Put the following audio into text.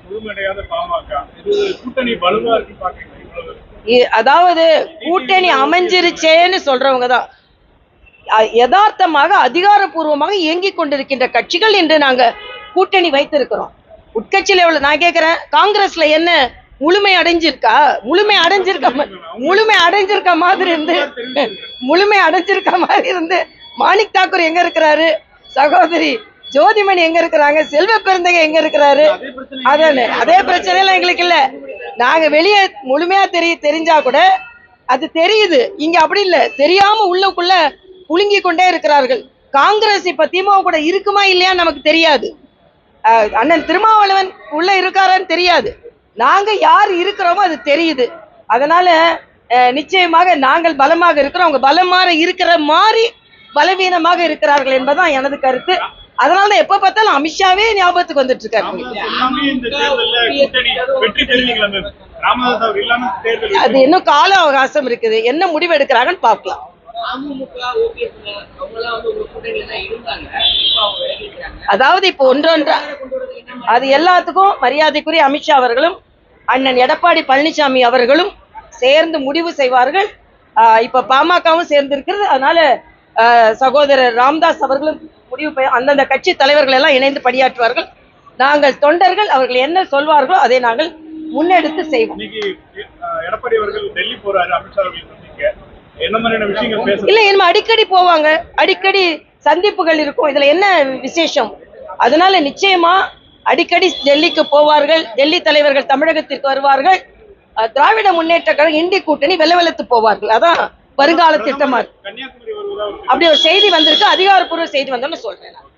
முழுமையடையாத பாமக இது கூட்டணி வலுவா இருக்கு பாக்குறீங்க. அதாவது கூட்டணி அமைஞ்சிருச்சேன்னு சொல்றவங்க தான் யதார்த்தமாக அதிகாரப்பூர்வமாக இயங்கிக் கொண்டிருக்கின்ற கட்சிகள் என்று நாங்க கூட்டணி வைத்திருக்கிறோம். உட்கட்சியில எவ்வளவு நான் கேட்கிறேன், காங்கிரஸ்ல என்ன முழுமை அடைஞ்சிருக்கா? முழுமை அடைஞ்சிருக்க மாதிரி இருந்து மாணிக் தாக்கூர் எங்க இருக்கிறாரு, சகோதரி ஜோதிமணி எங்க இருக்கிறாங்க, செல்வ பெருந்தகை எங்க இருக்கிறாரு? அதே பிரச்சனை எல்லாம் எங்களுக்கு இல்ல. நாங்க வெளியே முழுமையா தெரிஞ்சா கூட அது தெரியுது. இங்க அப்படி இல்ல, தெரியாம உள்ளுக்குள்ள புழுங்கி கொண்டே இருக்கிறார்கள். காங்கிரஸ் இப்ப திமுக கூட இருக்குமா இல்லையா நமக்கு தெரியாது. அண்ணன் திருமாவளவன் உள்ள இருக்காரான்னு தெரியாது. நாங்க யார் இருக்கிறோமோ அது தெரியுது. அதனால நிச்சயமாக நாங்கள் பலமாக இருக்கிறோம், அவங்க பலமாக இருக்கிற மாதிரி பலவீனமாக இருக்கிறார்கள் என்பதுதான் எனது கருத்து. அதனாலதான் எப்ப பார்த்தாலும் அமித்ஷாவே ஞாபகத்துக்கு வந்துட்டு இருக்காரு. அது இன்னும் கால அவகாசம் இருக்குது, என்ன முடிவு எடுக்கிறாங்கன்னு பார்க்கலாம். அதாவது இப்போ ஒன்றொன்றா அது எல்லாத்துக்கும் மரியாதைக்குரிய அமித்ஷா அவர்களும் அண்ணன் எடப்பாடி பழனிசாமி அவர்களும் சேர்ந்து முடிவு செய்வார்கள். இப்ப பாமகவும் சேர்ந்து இருக்கிறது. அதனால சகோதரர் ராம்தாஸ் அவர்களும் முடிவு அந்தந்த கட்சி தலைவர்கள் எல்லாம் இணைந்து பணியாற்றுவார்கள். நாங்கள் தொண்டர்கள் அவர்கள் என்ன சொல்வார்களோ அதை நாங்கள் முன்னெடுத்து செய்வோம். எடப்பாடி அவர்கள் டெல்லி போறாரு, அமித்ஷா என்ன மாதிரியான விஷயங்கள் பேச இல்ல, என்ன அடிக்கடி போவாங்க, அடிக்கடி சந்திப்புகள் இருக்கும். இதுல என்ன விசேஷம்? அதனால நிச்சயமா அடிக்கடி டெல்லிக்கு போவார்கள். டெல்லி தலைவர்கள் தமிழகத்திற்கு வருவார்கள். திராவிட முன்னேற்ற கழகம் இந்திய கூட்டணி வெள்ளவெளுத்து போவார்கள். அதான் வருங்கால திட்டமா இருக்கு. அப்படி ஒரு செய்தி வந்திருக்கு, அதிகாரப்பூர்வ செய்தி வந்தோன்னு சொல்றேன்.